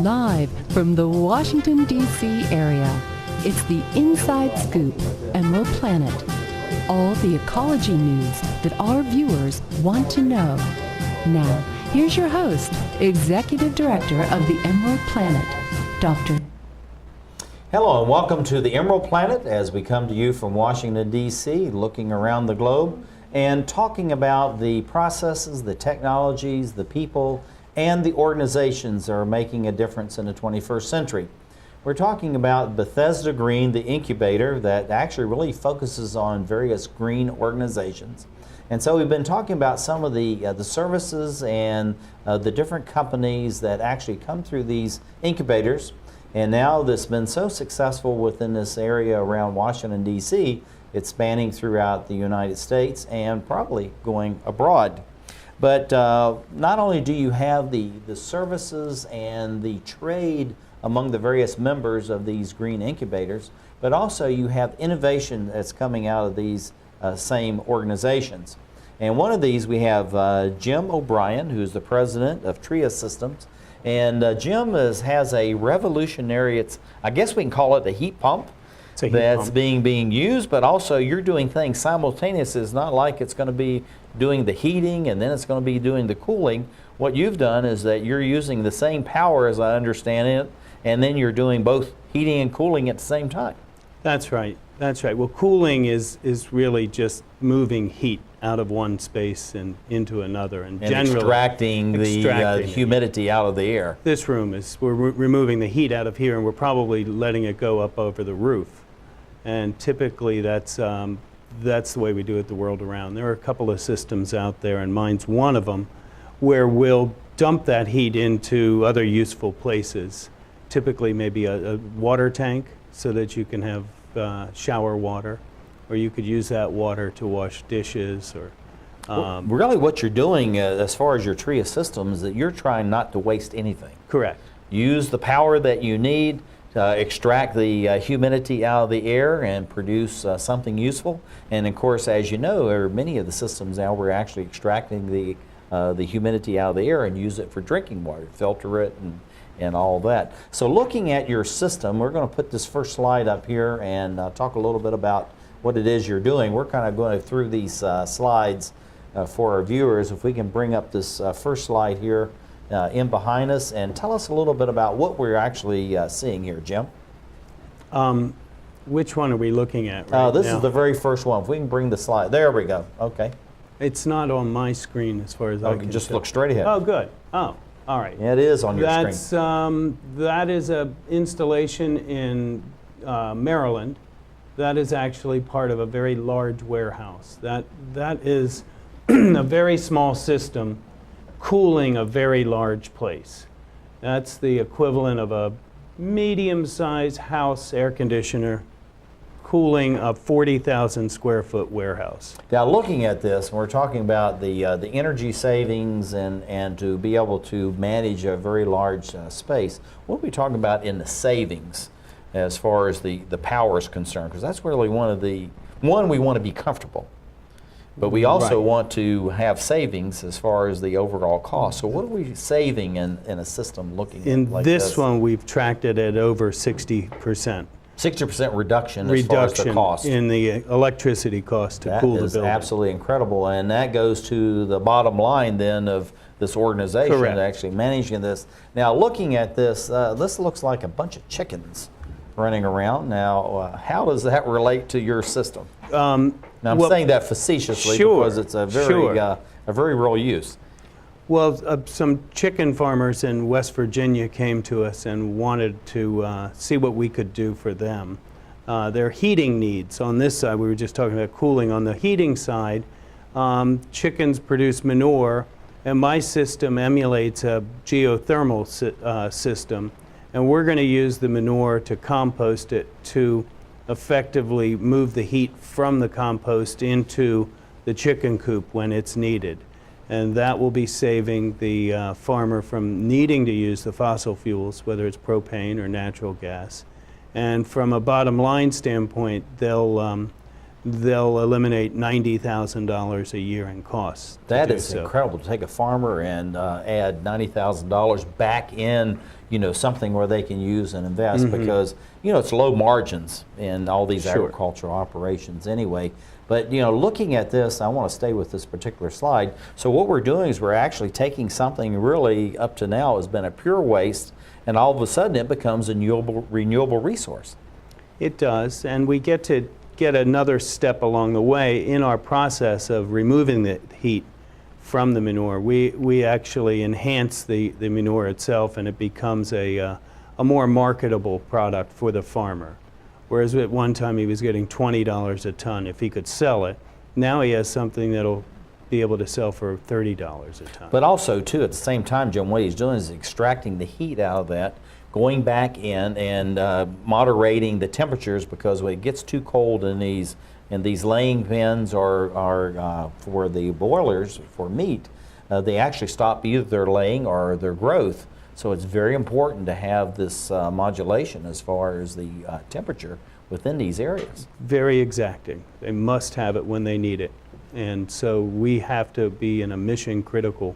Live from the Washington, D.C. area, it's the Inside Scoop, EmeraldPlanet. All the ecology news that our viewers want to know. Now, here's your host, Executive Director of the EmeraldPlanet, Dr. Hello and welcome to the EmeraldPlanet as we come to you from Washington, D.C., looking around the globe and talking about the processes, the technologies, the people, and the organizations that are making a difference in the 21st century. We're talking about Bethesda Green, the incubator that actually really focuses on various green organizations. And so we've been talking about some of the services and the different companies that actually come through these incubators. And now that's been so successful within this area around Washington, D.C., it's spanning throughout the United States and probably going abroad. But not only do you have the services and the trade among the various members of these green incubators, but also you have innovation that's coming out of these same organizations. And one of these we have Jim O'Brien, who's the president of Triea Systems. And Jim has a revolutionary, I guess we can call it a heat pump that's being used, but also you're doing things simultaneously. It's not like it's going to be doing the heating and then it's going to be doing the cooling. What you've done is that you're using the same power, as I understand it, and then you're doing both heating and cooling at the same time. That's right. That's right. Well, cooling is really just moving heat out of one space and into another, and generally extracting the humidity out of the air. This room we're removing the heat out of here, and we're probably letting it go up over the roof. And typically that's the way we do it the world around. There are a couple of systems out there, and mine's one of them, where we'll dump that heat into other useful places. Typically maybe a water tank so that you can have shower water, or you could use that water to wash dishes. Or really what you're doing as far as your Triea system is that you're trying not to waste anything. Correct. Use the power that you need to extract the humidity out of the air and produce something useful. And of course, as you know, many of the systems now we're actually extracting the humidity out of the air and use it for drinking water, filter it and all that. So looking at your system, we're going to put this first slide up here and talk a little bit about what it is you're doing. We're kind of going through these slides for our viewers. If we can bring up this first slide here in behind us and tell us a little bit about what we're actually seeing here, Jim. Which one are we looking at right this now? is the very first one. If we can bring the slide. There we go. Okay. It's not on my screen as far as I can just tell. look straight ahead. Oh, good. Oh, all right. Yeah, it is on your screen. That is an installation in Maryland. That is actually part of a very large warehouse. That is a very small system cooling a very large place. That's the equivalent of a medium-sized house air conditioner cooling a 40,000 square foot warehouse. Now looking at this, we're talking about the energy savings and to be able to manage a very large space. What are we talking about in the savings as far as the power is concerned? Because that's really one we want to be comfortable. But we also want to have savings as far as the overall cost. So what are we saving in a system looking like this? In this one, we've tracked it at over 60%. 60% reduction as far as the cost. In the electricity cost to cool the building. That is absolutely incredible. And that goes to the bottom line then of this organization actually managing this. Now looking at this, this looks like a bunch of chickens running around. Now, how does that relate to your system? Now, I'm saying that facetiously because it's a very real use. Well, some chicken farmers in West Virginia came to us and wanted to see what we could do for them. Their heating needs. On this side, we were just talking about cooling. On the heating side, chickens produce manure, and my system emulates a geothermal system. And we're going to use the manure to compost it to effectively move the heat from the compost into the chicken coop when it's needed. And that will be saving the farmer from needing to use the fossil fuels, whether it's propane or natural gas. And from a bottom line standpoint, they'll they'll eliminate $90,000 a year in costs. That is incredible, to take a farmer and add $90,000 back in, something where they can use and invest, because, it's low margins in all these agricultural operations anyway. But, looking at this, I want to stay with this particular slide. So what we're doing is we're actually taking something really up to now has been a pure waste, and all of a sudden it becomes a renewable resource. It does, and we get to get another step along the way in our process of removing the heat from the manure. We actually enhance the manure itself, and it becomes a more marketable product for the farmer. Whereas at one time he was getting $20 a ton if he could sell it. Now he has something that'll be able to sell for $30 a ton. But also, too, at the same time, Jim, what he's doing is extracting the heat out of that, going back in and moderating the temperatures, because when it gets too cold in these laying pens or for the boilers for meat, they actually stop either their laying or their growth. So it's very important to have this modulation as far as the temperature within these areas. Very exacting. They must have it when they need it. And so we have to be in a mission critical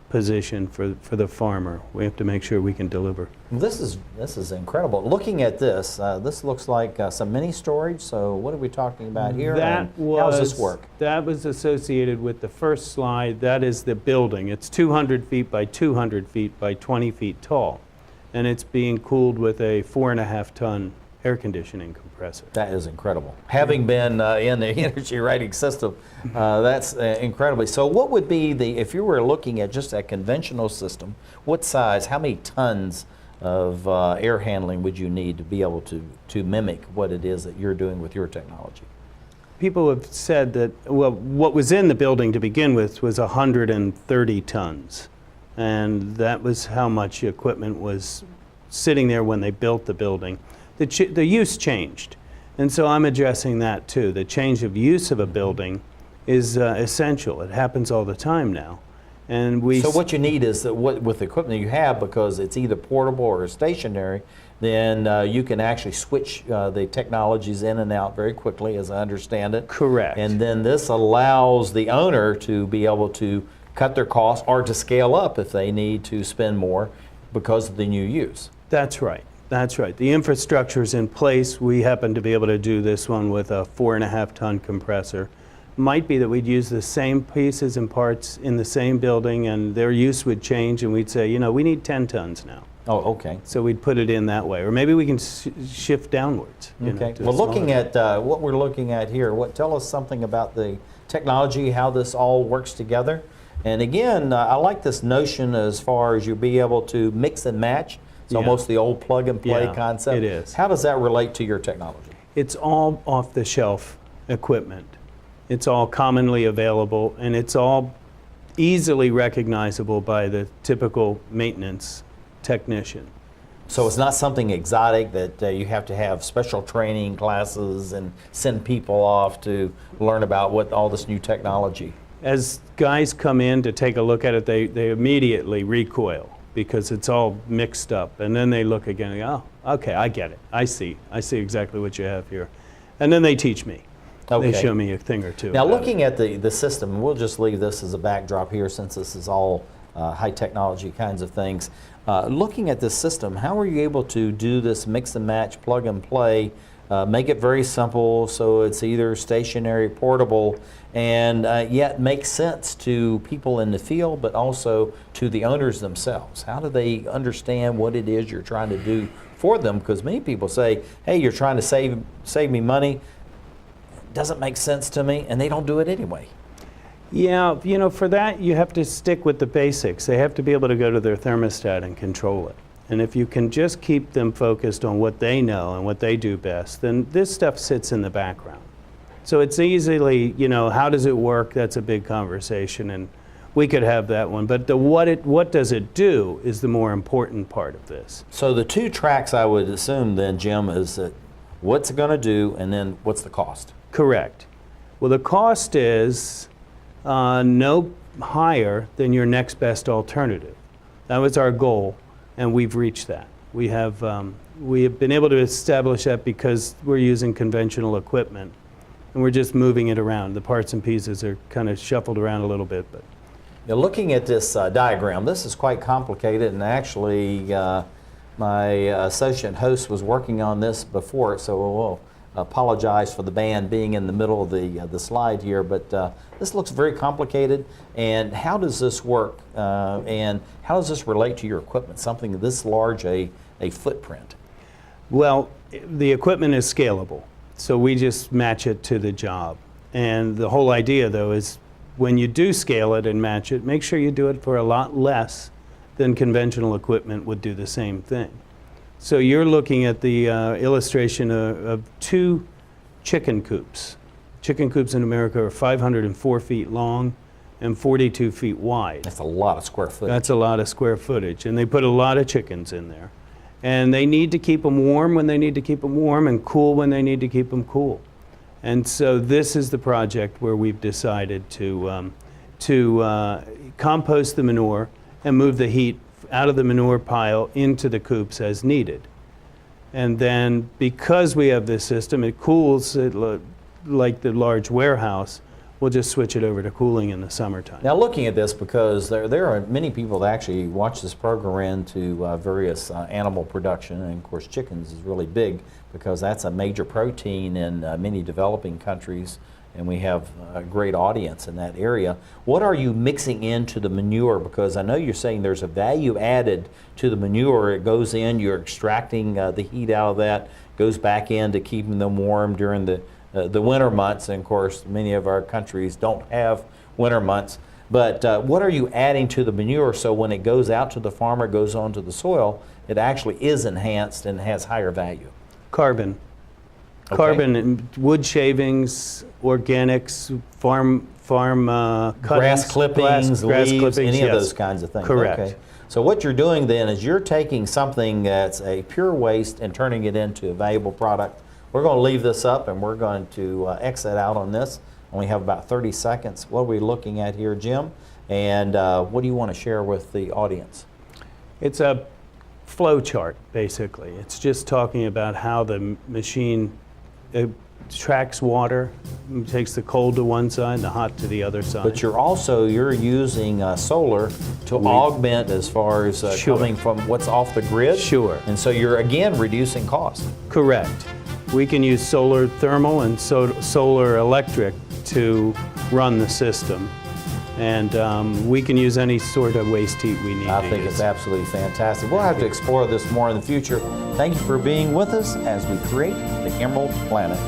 position for the farmer. We have to make sure we can deliver. This is incredible. Looking at this, this looks like some mini storage. So what are we talking about here? How does this work? That was associated with the first slide. That is the building. It's 200 feet by 200 feet by 20 feet tall. And it's being cooled with a 4.5 ton air conditioning compressor. That is incredible. Having been in the energy rating system, that's incredibly. So what would be if you were looking at just a conventional system, what size, how many tons of air handling would you need to be able to mimic what it is that you're doing with your technology? People have said that, well, what was in the building to begin with was 130 tons. And that was how much equipment was sitting there when they built the building. The use changed, and so I'm addressing that too. The change of use of a building is essential. It happens all the time now. And so what you need is that with the equipment you have, because it's either portable or stationary, then you can actually switch the technologies in and out very quickly, as I understand it. Correct. And then this allows the owner to be able to cut their costs or to scale up if they need to spend more because of the new use. That's right. That's right. The infrastructure is in place. We happen to be able to do this one with a 4.5 ton compressor. Might be that we'd use the same pieces and parts in the same building, and their use would change, and we'd say, we need 10 tons now. Oh, okay. So we'd put it in that way. Or maybe we can shift downwards. Okay. Well, looking at what we're looking at here, tell us something about the technology, how this all works together. And again, I like this notion as far as you'll be able to mix and match. It's almost the old plug-and-play concept. It is. How does that relate to your technology? It's all off-the-shelf equipment. It's all commonly available, and it's all easily recognizable by the typical maintenance technician. So it's not something exotic that you have to have special training classes and send people off to learn about all this new technology. As guys come in to take a look at it, they immediately recoil, because it's all mixed up. And then they look again and go, oh, okay, I get it. I see exactly what you have here. And then they teach me. Okay. They show me a thing or two. Now, looking at the system, we'll just leave this as a backdrop here since this is all high technology kinds of things. Looking at this system, how are you able to do this mix and match, plug and play, make it very simple so it's either stationary, portable, and yet make sense to people in the field, but also to the owners themselves? How do they understand what it is you're trying to do for them? Because many people say, hey, you're trying to save me money. It doesn't make sense to me, and they don't do it anyway. Yeah, for that you have to stick with the basics. They have to be able to go to their thermostat and control it. And if you can just keep them focused on what they know and what they do best, then this stuff sits in the background. So it's easily, how does it work? That's a big conversation, and we could have that one. But what does it do is the more important part of this. So the two tracks I would assume then, Jim, is that what's it going to do, and then what's the cost? Correct. Well, the cost is no higher than your next best alternative. That was our goal, and we've reached that. We have been able to establish that because we're using conventional equipment. and we're just moving it around. The parts and pieces are kind of shuffled around a little bit, but. Now, looking at this diagram, this is quite complicated, and actually my associate host was working on this before, so we'll apologize for the band being in the middle of the slide here, but this looks very complicated. And how does this work, and how does this relate to your equipment, something this large a footprint? Well, the equipment is scalable, so we just match it to the job. And the whole idea, though, is when you do scale it and match it, make sure you do it for a lot less than conventional equipment would do the same thing. So you're looking at the illustration of 2 chicken coops. Chicken coops in America are 504 feet long and 42 feet wide. That's a lot of square footage. That's a lot of square footage, and they put a lot of chickens in there. And they need to keep them warm when they need to keep them warm and cool when they need to keep them cool. And so this is the project where we've decided to compost the manure and move the heat out of the manure pile into the coops as needed. And then because we have this system, it cools it like the large warehouse. We'll just switch it over to cooling in the summertime. Now, looking at this, because there are many people that actually watch this program into various animal production, and of course chickens is really big because that's a major protein in many developing countries, and we have a great audience in that area. What are you mixing into the manure? Because I know you're saying there's a value added to the manure. It goes in, you're extracting the heat out of that, goes back in to keeping them warm during the winter months, and of course many of our countries don't have winter months. But what are you adding to the manure so when it goes out to the farmer, goes onto the soil, it actually is enhanced and has higher value? Carbon. Okay. Carbon, and wood shavings, organics, farm cuttings, grass clippings, leaves, any of those kinds of things. Correct. Okay. So what you're doing then is you're taking something that's a pure waste and turning it into a valuable product. We're going to leave this up and we're going to exit out on this. And we have about 30 seconds. What are we looking at here, Jim? And what do you want to share with the audience? It's a flow chart, basically. It's just talking about how the machine tracks water, takes the cold to one side, the hot to the other side. But you're using solar to augment as far as Sure. coming from what's off the grid. Sure. And so you're again reducing cost. Correct. We can use solar thermal and solar electric to run the system. And we can use any sort of waste heat we need. I think it's absolutely fantastic. We'll have to explore this more in the future. Thank you for being with us as we create the Emerald Planet.